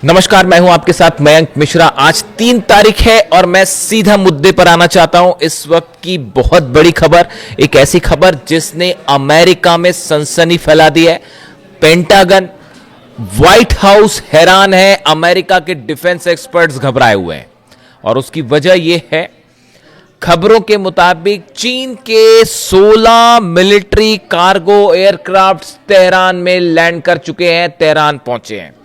नमस्कार, मैं हूं आपके साथ मयंक मिश्रा। आज 3 तारीख है और मैं सीधा मुद्दे पर आना चाहता हूं। इस वक्त की बहुत बड़ी खबर, एक ऐसी खबर जिसने अमेरिका में सनसनी फैला दी है। पेंटागन, व्हाइट हाउस हैरान है, अमेरिका के डिफेंस एक्सपर्ट्स घबराए हुए हैं और उसकी वजह यह है, खबरों के मुताबिक चीन के 16 मिलिट्री कार्गो एयरक्राफ्ट तेहरान में लैंड कर चुके हैं, तेहरान पहुंचे हैं।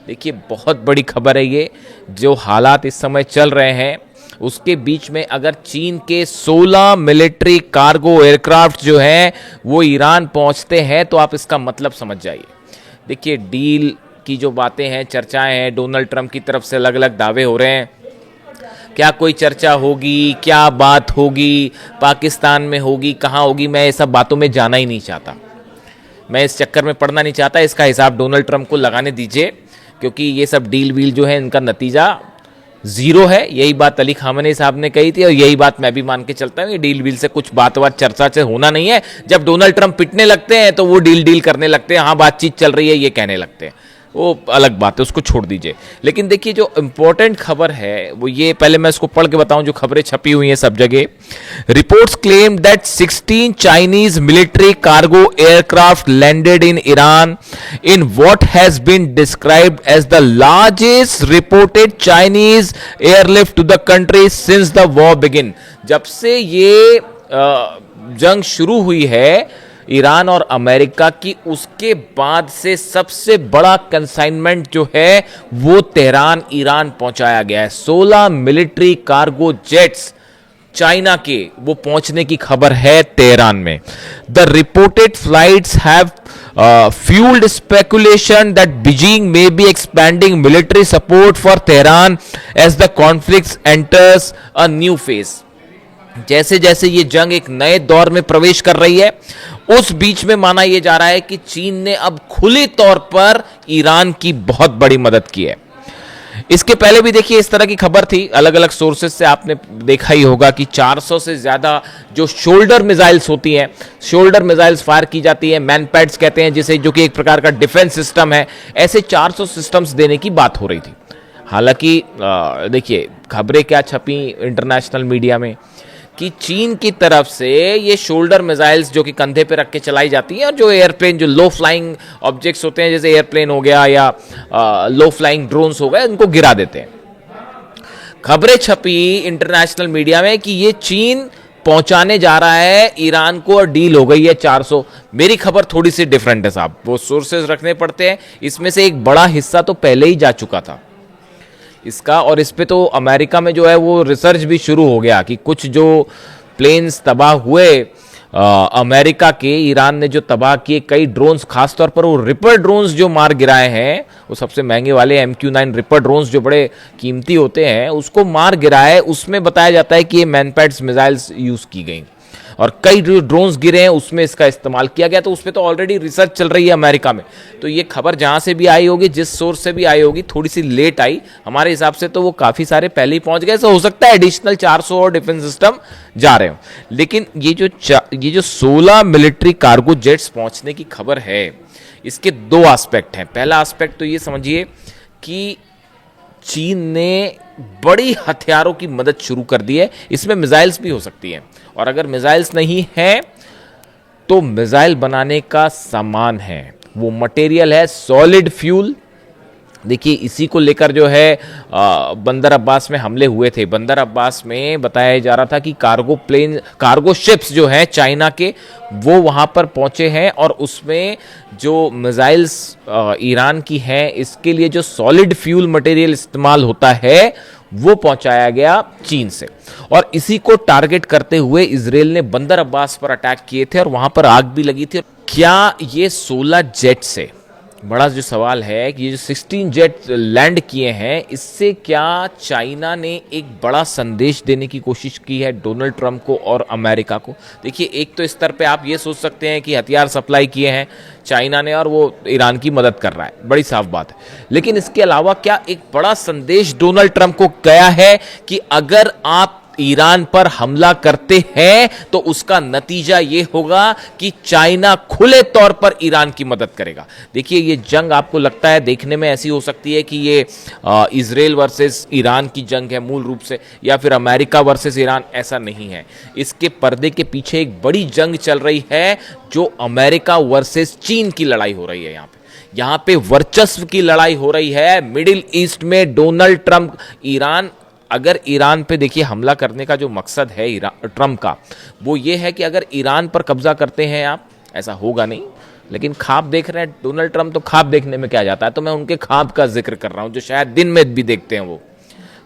देखिए, बहुत बड़ी खबर है ये। जो हालात इस समय चल रहे हैं उसके बीच में अगर चीन के 16 मिलिट्री कार्गो एयरक्राफ्ट जो हैं वो ईरान पहुंचते हैं तो आप इसका मतलब समझ जाइए। देखिए, डील की जो बातें हैं, चर्चाएं हैं, डोनाल्ड ट्रंप की तरफ से अलग अलग दावे हो रहे हैं। क्या कोई चर्चा होगी, क्या बात होगी, पाकिस्तान में होगी, कहाँ होगी, मैं ये सब बातों में जाना ही नहीं चाहता। मैं इस चक्कर में पड़ना नहीं चाहता। इसका हिसाब डोनाल्ड ट्रंप को लगाने दीजिए, क्योंकि ये सब डील वील जो है इनका नतीजा जीरो है। यही बात अली खामेनी साहब ने कही थी और यही बात मैं भी मान के चलता हूँ। ये डील वील से कुछ बात चर्चा से होना नहीं है। जब डोनाल्ड ट्रंप पिटने लगते हैं तो वो डील करने लगते हैं, हाँ बातचीत चल रही है ये कहने लगते हैं, वो अलग बात है, उसको छोड़ दीजिए। लेकिन देखिए, जो इंपॉर्टेंट खबर है वो ये, पहले मैं इसको पढ़ के बताऊं जो खबरें छपी हुई हैं सब जगह। Reports claim that 16 Chinese military cargo aircraft landed in Iran in what has been described as the largest reported Chinese airlift to the country since the war begin. जब से ये जंग शुरू हुई है ईरान और अमेरिका की, उसके बाद से सबसे बड़ा कंसाइनमेंट जो है वो तेहरान ईरान पहुंचाया गया है। 16 मिलिट्री कार्गो जेट्स चाइना के वो पहुंचने की खबर है तेहरान में। The reported flights have fueled speculation that Beijing may be expanding military support for Tehran as the conflict enters a new phase। जैसे जैसे ये जंग एक नए दौर में प्रवेश कर रही है, उस बीच में माना यह जा रहा है कि चीन ने अब खुले तौर पर ईरान की बहुत बड़ी मदद की है। इसके पहले भी देखिए इस तरह की खबर थी, अलग अलग सोर्सेज से आपने देखा ही होगा कि 400 से ज्यादा जो शोल्डर मिसाइल्स होती हैं, शोल्डर मिसाइल्स फायर की जाती हैं, मैनपैड्स कहते हैं जिसे, जो कि एक प्रकार का डिफेंस सिस्टम है, ऐसे 400 सिस्टम्स देने की बात हो रही थी। हालांकि देखिए खबरें क्या छपी इंटरनेशनल मीडिया में कि चीन की तरफ से ये शोल्डर मिसाइल्स जो कि कंधे पे रख के चलाई जाती हैं और जो एयरप्लेन, जो लो फ्लाइंग ऑब्जेक्ट्स होते हैं जैसे एयरप्लेन हो गया या लो फ्लाइंग ड्रोन्स हो गए, उनको गिरा देते हैं। खबरें छपी इंटरनेशनल मीडिया में कि ये चीन पहुंचाने जा रहा है ईरान को और डील हो गई है 400। मेरी खबर थोड़ी सी डिफरेंट है साहब, वो सोर्सेज रखने पड़ते हैं। इसमें से एक बड़ा हिस्सा तो पहले ही जा चुका था इसका, और इस पे तो अमेरिका में जो है वो रिसर्च भी शुरू हो गया कि कुछ जो प्लेन्स तबाह हुए अमेरिका के, ईरान ने जो तबाह किए कई ड्रोन्स, खासतौर पर वो रिपर ड्रोन्स जो मार गिराए हैं, वो सबसे महंगे वाले MQ-9 रिपर ड्रोन्स जो बड़े कीमती होते हैं, उसको मार गिराए। उसमें बताया जाता है कि ये मैनपैड्स मिसाइल्स यूज की गई और कई जो ड्रोन्स गिरे हैं उसमें इसका इस्तेमाल किया गया। तो उस पर तो ऑलरेडी रिसर्च चल रही है अमेरिका में। तो ये खबर जहां से भी आई होगी, जिस सोर्स से भी आई होगी, थोड़ी सी लेट आई हमारे हिसाब से, तो वो काफी सारे पहले ही पहुंच गए। तो हो सकता है एडिशनल 400 और डिफेंस सिस्टम जा रहे हो। लेकिन ये जो 16 मिलिट्री कार्गो जेट्स पहुंचने की खबर है, इसके 2 एस्पेक्ट हैं। पहला एस्पेक्ट तो ये समझिए कि चीन ने बड़ी हथियारों की मदद शुरू कर दी है। इसमें मिसाइल्स भी हो सकती हैं, और अगर मिसाइल्स नहीं है तो मिसाइल बनाने का सामान है, वो मटेरियल है सॉलिड फ्यूल। देखिए, इसी को लेकर जो है बंदर अब्बास में हमले हुए थे। बंदर अब्बास में बताया जा रहा था कि कार्गो शिप्स जो हैं चाइना के, वो वहां पर पहुंचे हैं और उसमें जो मिसाइल्स ईरान की हैं, इसके लिए जो सॉलिड फ्यूल मटेरियल इस्तेमाल होता है वो पहुंचाया गया चीन से। और इसी को टारगेट करते हुए इजराइल ने बंदर अब्बास पर अटैक किए थे और वहां पर आग भी लगी थी। क्या ये 16 जेट से, बड़ा जो सवाल है कि ये जो 16 जेट लैंड किए हैं, इससे क्या चाइना ने एक बड़ा संदेश देने की कोशिश की है डोनाल्ड ट्रंप को और अमेरिका को? देखिए, एक तो स्तर पे आप ये सोच सकते हैं कि हथियार सप्लाई किए हैं चाइना ने और वो ईरान की मदद कर रहा है, बड़ी साफ बात है। लेकिन इसके अलावा क्या एक बड़ा संदेश डोनाल्ड ट्रंप को गया है कि अगर आप ईरान पर हमला करते हैं तो उसका नतीजा यह होगा कि चाइना खुले तौर पर ईरान की मदद करेगा। देखिए, ये जंग आपको लगता है देखने में ऐसी हो सकती है कि ये इजराइल वर्सेस ईरान की जंग है मूल रूप से, या फिर अमेरिका वर्सेस ईरान, ऐसा नहीं है। इसके पर्दे के पीछे एक बड़ी जंग चल रही है जो अमेरिका वर्सेस चीन की लड़ाई हो रही है। यहां पे वर्चस्व की लड़ाई हो रही है मिडिल ईस्ट में। डोनाल्ड ट्रंप, ईरान, अगर ईरान पे देखिए हमला करने का जो मकसद है ट्रंप का, वो ये है कि अगर ईरान पर कब्जा करते हैं आप, ऐसा होगा नहीं, लेकिन ख्वाब देख रहे हैं डोनाल्ड ट्रंप, तो ख्वाब देखने में क्या जाता है, तो मैं उनके ख्वाब का जिक्र कर रहा हूं जो शायद दिन में भी देखते हैं वो।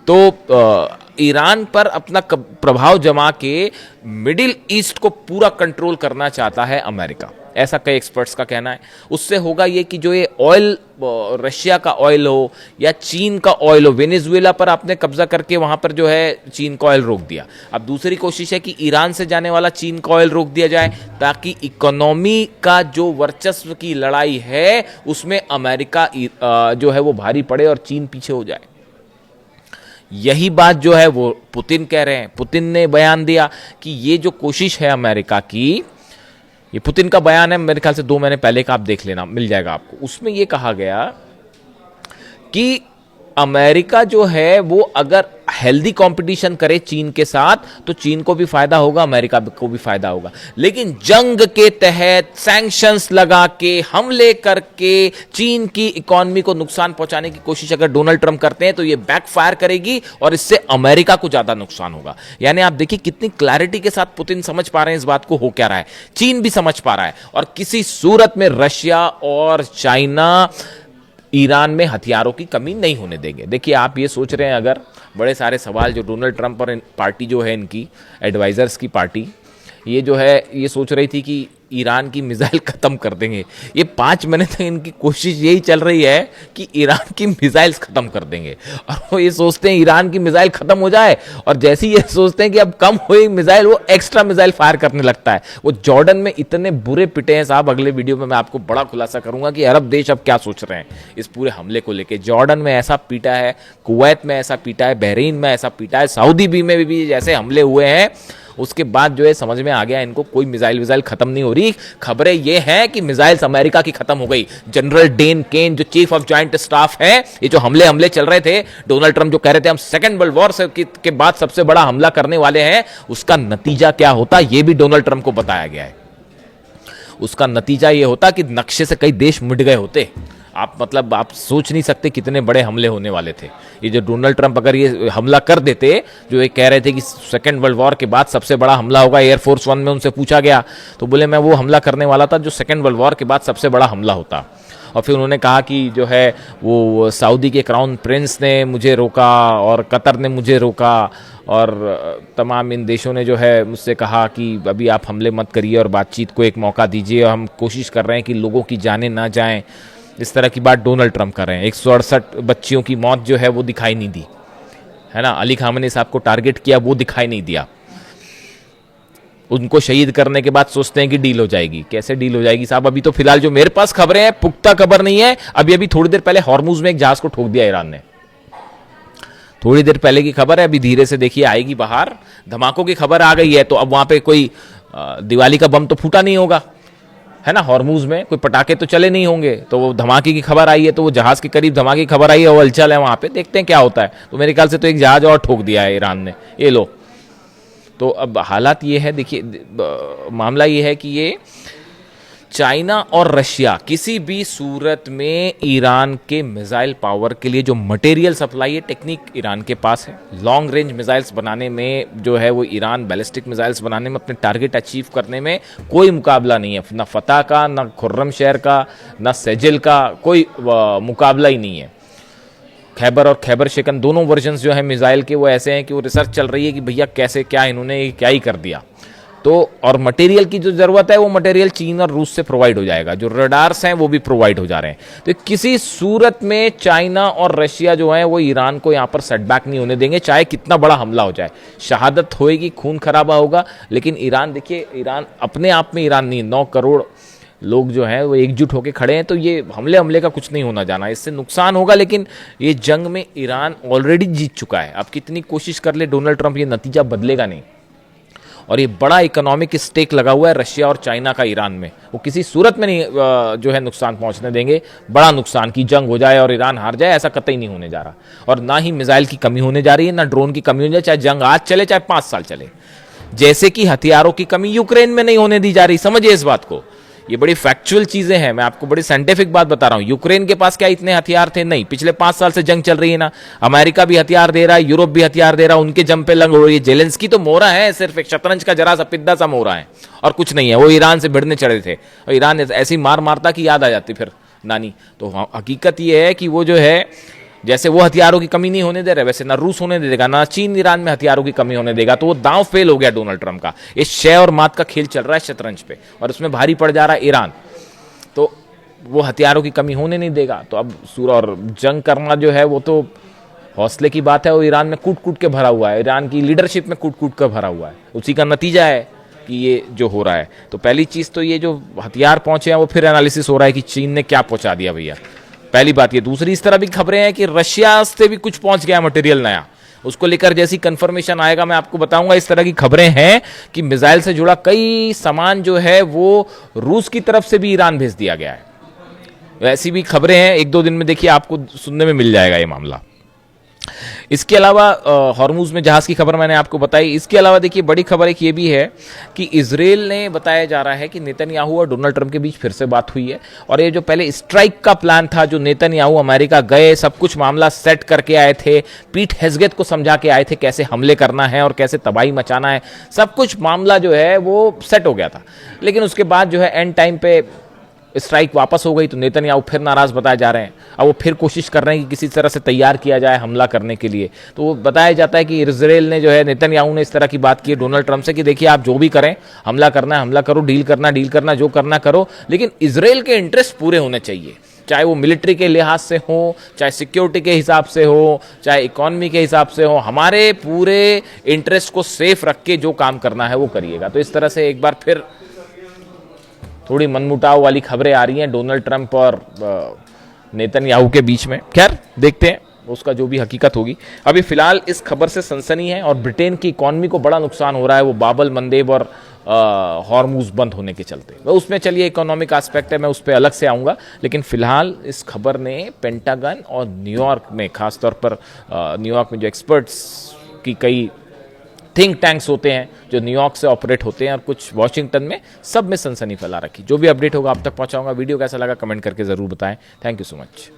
तो ईरान पर अपना प्रभाव जमा के मिडिल ईस्ट को पूरा कंट्रोल करना चाहता है अमेरिका, ऐसा कई एक्सपर्ट्स का कहना है। उससे होगा ये कि जो ये ऑयल, रशिया का ऑयल हो या चीन का ऑयल हो, वेनेजुएला पर आपने कब्जा करके वहां पर जो है चीन का ऑयल रोक दिया। अब दूसरी कोशिश है कि ईरान से जाने वाला चीन का ऑयल रोक दिया जाए, ताकि इकोनॉमी का जो वर्चस्व की लड़ाई है उसमें अमेरिका जो है वो भारी पड़े और चीन पीछे हो जाए। यही बात जो है वो पुतिन कह रहे हैं। पुतिन ने बयान दिया कि ये जो कोशिश है अमेरिका की, ये पुतिन का बयान है, मेरे ख्याल से 2 महीने पहले का, आप देख लेना, मिल जाएगा आपको। उसमें ये कहा गया कि अमेरिका जो है वो अगर हेल्दी कंपटीशन करे चीन के साथ तो चीन को भी फायदा होगा, अमेरिका को भी फायदा होगा। लेकिन जंग के तहत सैंक्शंस लगा के, हमले करके चीन की इकोनॉमी को नुकसान पहुंचाने की कोशिश अगर डोनाल्ड ट्रंप करते हैं तो ये बैकफायर करेगी और इससे अमेरिका को ज्यादा नुकसान होगा। यानी आप देखिए कितनी क्लैरिटी के साथ पुतिन समझ पा रहे हैं इस बात को हो क्या रहा है, चीन भी समझ पा रहा है, और किसी सूरत में रशिया और चाइना ईरान में हथियारों की कमी नहीं होने देंगे। देखिए, आप ये सोच रहे हैं, अगर बड़े सारे सवाल जो डोनाल्ड ट्रंप और पार्टी जो है इनकी एडवाइजर्स की पार्टी, ये जो है ये सोच रही थी कि ईरान की मिसाइल खत्म कर देंगे। ये 5 महीने तक इनकी कोशिश यही चल रही है कि ईरान की मिसाइल्स खत्म कर देंगे, और वो ये सोचते हैं ईरान की मिसाइल खत्म हो जाए, और जैसे ही ये सोचते हैं कि अब कम हुई मिसाइल, वो एक्स्ट्रा मिसाइल फायर करने लगता है। वो जॉर्डन में इतने बुरे पिटे हैं साहब, अगले वीडियो में मैं आपको बड़ा खुलासा करूंगा कि अरब देश अब क्या सोच रहे हैं इस पूरे हमले को लेकर। जॉर्डन में ऐसा पीटा है, कुवैत में ऐसा पीटा है, बहरीन में ऐसा पीटा है, सऊदी में भी जैसे हमले हुए हैं, उसके बाद जो है समझ में आ गया इनको कोई मिसाइल विसाइल खत्म नहीं हो रही। खबरें ये हैं कि मिसाइल्स अमेरिका की खत्म हो गई। जनरल डेन केन जो चीफ ऑफ जॉइंट स्टाफ है, ये जो हमले चल रहे थे, डोनाल्ड ट्रंप जो कह रहे थे हम सेकंड वर्ल्ड वॉर के बाद सबसे बड़ा हमला करने वाले हैं, उसका नतीजा क्या होता ये भी डोनाल्ड ट्रंप को बताया गया है। उसका नतीजा ये होता कि नक्शे से कई देश मिट गए होते। आप सोच नहीं सकते कितने बड़े हमले होने वाले थे। ये जो डोनाल्ड ट्रंप अगर ये हमला कर देते, जो ये कह रहे थे कि सेकेंड वर्ल्ड वॉर के बाद सबसे बड़ा हमला होगा, एयरफोर्स 1 में उनसे पूछा गया तो बोले मैं वो हमला करने वाला था जो सेकेंड वर्ल्ड वॉर के बाद सबसे बड़ा हमला होता। और फिर उन्होंने कहा कि जो है वो सऊदी के क्राउन प्रिंस ने मुझे रोका और कतर ने मुझे रोका, और तमाम इन देशों ने जो है मुझसे कहा कि अभी आप हमले मत करिए और बातचीत को एक मौका दीजिए, और हम कोशिश कर रहे हैं कि लोगों की जानें ना जाएं। इस तरह की बात डोनाल्ड ट्रंप कर रहे हैं। 168 बच्चियों की मौत जो है वो दिखाई नहीं दी, है ना। अली खामनी साहब को टारगेट किया, वो दिखाई नहीं दिया। उनको शहीद करने के बाद सोचते हैं कि डील हो जाएगी। कैसे डील हो जाएगी साहब? अभी तो फिलहाल जो मेरे पास खबरें हैं, पुख्ता खबर नहीं है। अभी थोड़ी देर पहले हॉर्मुज में एक जहाज को ठोक दिया ईरान ने, थोड़ी देर पहले की खबर है। अभी धीरे से देखिए आएगी बाहर। धमाकों की खबर आ गई है, तो अब वहां पे कोई दिवाली का बम तो फूटा नहीं होगा, है ना। हॉर्मुज में कोई पटाखे तो चले नहीं होंगे, तो वो धमाके की खबर आई है, तो वो जहाज के करीब धमाके की खबर आई है, वो हलचल है वहां पे, देखते हैं क्या होता है। तो मेरे ख्याल से तो एक जहाज और ठोक दिया है ईरान ने, ये लो। तो अब हालात ये है, देखिए मामला ये है कि ये चाइना और रशिया किसी भी सूरत में ईरान के मिसाइल पावर के लिए जो मटेरियल सप्लाई है, टेक्निक ईरान के पास है। लॉन्ग रेंज मिसाइल्स बनाने में जो है वो ईरान बैलिस्टिक मिसाइल्स बनाने में, अपने टारगेट अचीव करने में कोई मुकाबला नहीं है। ना फतह का, ना खुर्रमशहर का, ना सेजिल का, कोई मुकाबला ही नहीं है। खैबर और खैबर शिकन दोनों वर्जन्स जो है मिसाइल के वो ऐसे हैं कि वो रिसर्च चल रही है कि भैया कैसे क्या इन्होंने क्या ही कर दिया। तो और मटेरियल की जो ज़रूरत है वो मटेरियल चीन और रूस से प्रोवाइड हो जाएगा, जो रडार्स हैं वो भी प्रोवाइड हो जा रहे हैं। तो किसी सूरत में चाइना और रशिया जो है वो ईरान को यहाँ पर सेटबैक नहीं होने देंगे, चाहे कितना बड़ा हमला हो जाए। शहादत होएगी, खून खराबा होगा, लेकिन ईरान, देखिए ईरान अपने आप में ईरान नहीं, 9 करोड़ लोग जो हैं वो एकजुट होकर खड़े हैं, तो ये हमले का कुछ नहीं होना जाना, इससे नुकसान होगा, लेकिन ये जंग में ईरान ऑलरेडी जीत चुका है। अब कितनी कोशिश कर ले डोनाल्ड ट्रंप, ये नतीजा बदलेगा नहीं। और ये बड़ा इकोनॉमिक स्टेक लगा हुआ है रशिया और चाइना का ईरान में, वो किसी सूरत में नहीं जो है नुकसान पहुंचने देंगे। बड़ा नुकसान की जंग हो जाए और ईरान हार जाए, ऐसा कतई नहीं होने जा रहा। और ना ही मिसाइल की कमी होने जा रही है, ना ड्रोन की कमी होने जा रही, चाहे जंग आज चले चाहे 5 साल चले। जैसे कि हथियारों की कमी यूक्रेन में नहीं होने दी जा रही, समझिए इस बात को। ये बड़ी फैक्चुअल चीजें हैं, मैं आपको बड़ी साइंटिफिक बात बता रहा हूं। यूक्रेन के पास क्या इतने हथियार थे? नहीं। पिछले 5 साल से जंग चल रही है ना, अमेरिका भी हथियार दे रहा है, यूरोप भी हथियार दे रहा है, उनके जम पे लग रही है। जेलेंस्की तो मोहरा है, सिर्फ एक शतरंज का जरा सा पिद्दा सा मोहरा है और कुछ नहीं है। वो ईरान से भिड़ने चढ़े थे और ईरान ऐसी मार मारता कि याद आ जाती फिर नानी। तो हकीकत ये है कि वो जो है, जैसे वो हथियारों की कमी नहीं होने दे रहे, वैसे ना रूस होने देगा, ना चीन ईरान में हथियारों की कमी होने देगा। तो वो दांव फेल हो गया डोनाल्ड ट्रंप का। ये शय और मात का खेल चल रहा है शतरंज पे, और उसमें भारी पड़ जा रहा है ईरान। तो वो हथियारों की कमी होने नहीं देगा। तो अब और जंग करना जो है वो तो हौसले की बात है। वो ईरान में कूट कूट के भरा हुआ है, ईरान की लीडरशिप में कूट कूट कर भरा हुआ है। उसी का नतीजा है कि ये जो हो रहा है। तो पहली चीज तो ये जो हथियार पहुंचे हैं वो फिर एनालिसिस हो रहा है कि चीन ने क्या पहुंचा दिया भैया, पहली बात ये। दूसरी, इस तरह भी खबरें हैं कि रशिया से भी कुछ पहुंच गया मटेरियल नया, उसको लेकर जैसी कंफर्मेशन आएगा मैं आपको बताऊंगा। इस तरह की खबरें हैं कि मिसाइल से जुड़ा कई सामान जो है वो रूस की तरफ से भी ईरान भेज दिया गया है। ऐसी भी खबरें हैं, 1-2 दिन में देखिए आपको सुनने में मिल जाएगा ये मामला। इसके अलावा हॉर्मुज में जहाज की खबर मैंने आपको बताई। इसके अलावा देखिए बड़ी खबर एक ये भी है कि इजराइल ने बताया जा रहा है कि नेतन्याहू और डोनाल्ड ट्रंप के बीच फिर से बात हुई है। और ये जो पहले स्ट्राइक का प्लान था, जो नेतन्याहू अमेरिका गए, सब कुछ मामला सेट करके आए थे, पीट हेग्सेथ को समझा के आए थे कैसे हमले करना है और कैसे तबाही मचाना है, सब कुछ मामला जो है वो सेट हो गया था। लेकिन उसके बाद जो है एंड टाइम पे स्ट्राइक वापस हो गई, तो नेतन्याहू फिर नाराज बताए जा रहे हैं। अब वो फिर कोशिश कर रहे हैं कि किसी तरह से तैयार किया जाए हमला करने के लिए। तो वो बताया जाता है कि इजराइल ने जो है, नेतन्याहू ने इस तरह की बात की है डोनाल्ड ट्रंप से कि देखिए आप जो भी करें, हमला करना है हमला करो, डील करना जो करना करो, लेकिन इजराइल के इंटरेस्ट पूरे होने चाहिए। चाहे वो मिलिट्री के लिहाज से हो, चाहे सिक्योरिटी के हिसाब से हो, चाहे इकोनॉमी के हिसाब से हो, हमारे पूरे इंटरेस्ट को सेफ रख के जो काम करना है वो करिएगा। तो इस तरह से एक बार फिर थोड़ी मनमुटाव वाली खबरें आ रही हैं डोनाल्ड ट्रंप और नेतन्याहू के बीच में। खैर देखते हैं उसका जो भी हकीकत होगी। अभी फिलहाल इस खबर से सनसनी है और ब्रिटेन की इकोनॉमी को बड़ा नुकसान हो रहा है, वो बाबल मंदेब और हॉर्मुज बंद होने के चलते। मैं उसमें चलिए इकोनॉमिक एस्पेक्ट है, मैं उस पर अलग से आऊँगा। लेकिन फिलहाल इस खबर ने पेंटागन और न्यूयॉर्क में, खासतौर पर न्यूयॉर्क में जो एक्सपर्ट्स की कई थिंक टैंक्स होते हैं जो न्यूयॉर्क से ऑपरेट होते हैं और कुछ वॉशिंगटन में, सब में सनसनी फैला रखी। जो भी अपडेट होगा आप तक पहुंचाऊंगा। वीडियो कैसा लगा कमेंट करके जरूर बताएं। Thank you so much.